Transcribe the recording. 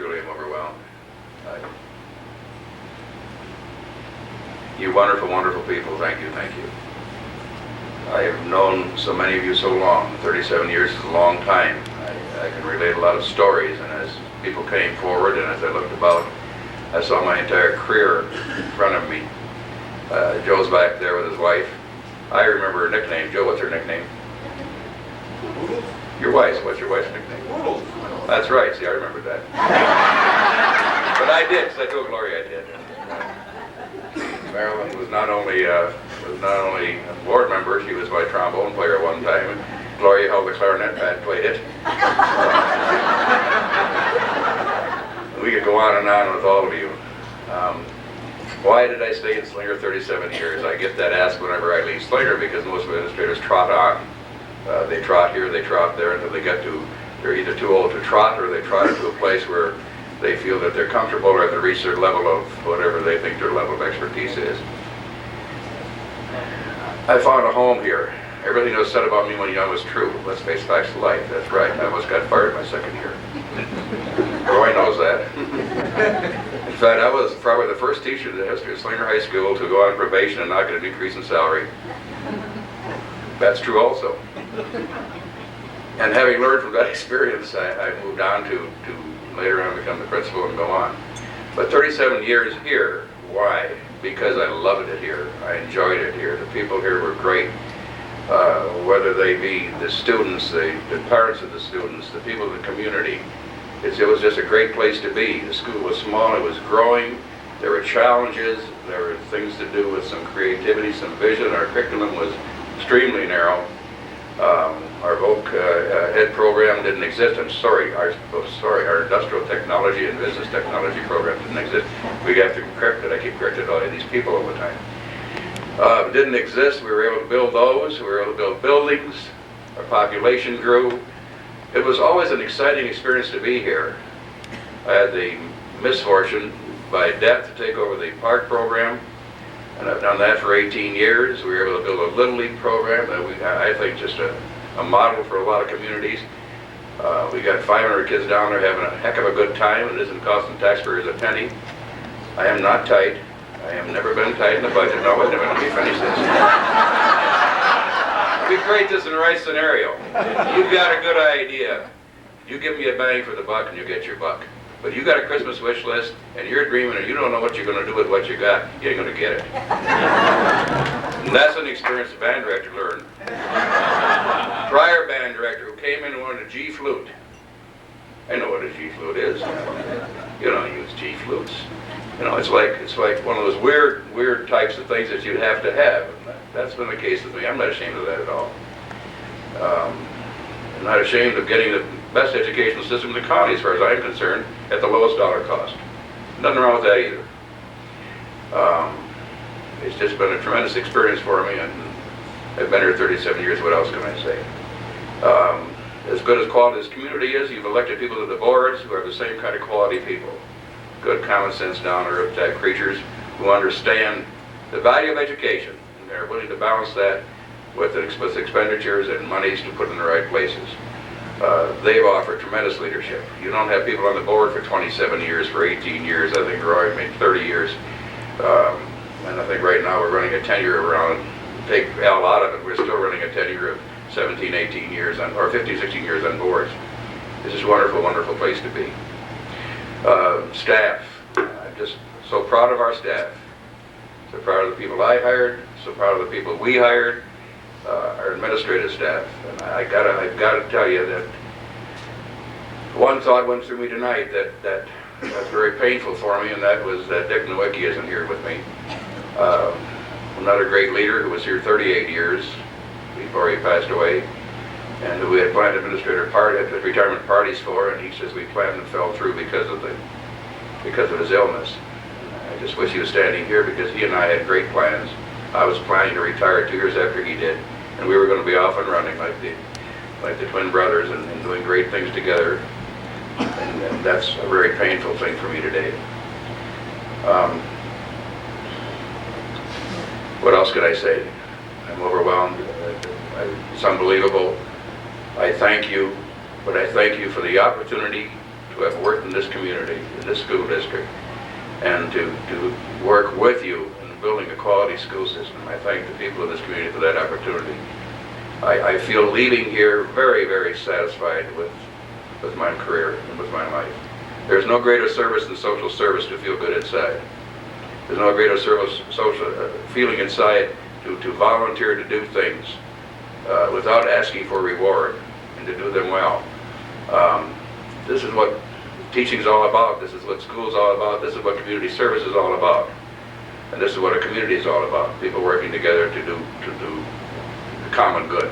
truly am overwhelmed. You wonderful, wonderful people, thank you, thank you. I have known so many of you so long. 37 years is a long time. I can relate a lot of stories, and as people came forward and as I looked about, I saw my entire career in front of me. Joe's back there with his wife. I remember her nickname. Joe, what's her nickname? Your wife's. What's your wife's nickname? That's right. See, I remembered that. But I did, because I told Gloria I did. Marilyn was not only a board member, she was my trombone player one time, and Gloria held the clarinet, Pat played it. We could go on and on with all of you. Why did I stay in Slinger 37 years? I get that asked whenever I leave Slinger, because most administrators trot on. They trot here, they trot there, until they get to, they're either too old to trot, or they trot into a place where they feel that they're comfortable or they reach their level of whatever they think their level of expertise is. I found a home here. Everything that was said about me when young was true. Let's face facts of life. That's right. I almost got fired my second year. Roy knows that. In fact, I was probably the first teacher in the history of Slinger High School to go on probation and not get an increase in salary. That's true also. And having learned from that experience, I moved on to later on become the principal and go on. But 37 years here, why? Because I loved it here. I enjoyed it here. The people here were great. Whether they be the students, the parents of the students, the people of the community. It was just a great place to be. The school was small, it was growing. There were challenges, there were things to do with some creativity, some vision. Our curriculum was extremely narrow. Our voc ed program didn't exist. Our industrial technology and business technology program didn't exist. We have to correct it. I keep correcting all of these people all the time. Didn't exist. We were able to build those. We were able to build buildings. Our population grew. It was always an exciting experience to be here. I had the misfortune by death to take over the park program, and I've done that for 18 years. We were able to build a Little League program that I think just a model for a lot of communities. We got 500 kids down there having a heck of a good time. It isn't costing taxpayers a penny. I am not tight. I have never been tight in the budget. No, wait a minute, let me finish this. We create this in the right scenario. You've got a good idea. You give me a bang for the buck and you get your buck. But you got a Christmas wish list and you're dreaming and you don't know what you're going to do with what you got, you ain't going to get it. And that's an experience the band director learned. Prior band director who came in and wanted a G flute. I know what a G flute is. You don't use G flutes. You know, it's like one of those weird types of things that you'd have to have. And that's been the case with me. I'm not ashamed of that at all. I'm not ashamed of getting the best educational system in the county, as far as I'm concerned, at the lowest dollar cost. Nothing wrong with that either. It's just been a tremendous experience for me, and I've been here 37 years. What else can I say? As good as quality as community is, you've elected people to the boards who are the same kind of quality people. Good, common sense, down-to-earth type creatures who understand the value of education, and they're willing to balance that with expenditures and monies to put in the right places. They've offered tremendous leadership. You don't have people on the board for 27 years, for 18 years. I think Roy made 30 years. And I think right now we're running a tenure around, take Al out of it, we're still running a tenure of 17, 18 years, or 15, 16 years on boards. This is a wonderful, wonderful place to be. Staff. I'm just so proud of our staff. So proud of the people I hired, so proud of the people we hired, our administrative staff. And I've got to tell you that one thought went through me tonight that's very painful for me, and that was that Dick Rueckl isn't here with me. Another great leader who was here 38 years before he passed away, and who we had planned retirement parties for, and he says we planned and fell through because of his illness. I just wish he was standing here, because he and I had great plans. I was planning to retire 2 years after he did, and we were going to be off and running like the twin brothers and doing great things together. And that's a very painful thing for me today. What else could I say? I'm overwhelmed. It's unbelievable. I thank you, but I thank you for the opportunity to who have worked in this community, in this school district, and to work with you in building a quality school system. I thank the people of this community for that opportunity. I feel leaving here very, very satisfied with my career and with my life. There's no greater service than social service to feel good inside. There's no greater service, feeling inside to volunteer to do things without asking for reward and to do them well. This is what teaching is all about. This is what school is all about. This is what community service is all about. And this is what a community is all about. People working together to do the common good.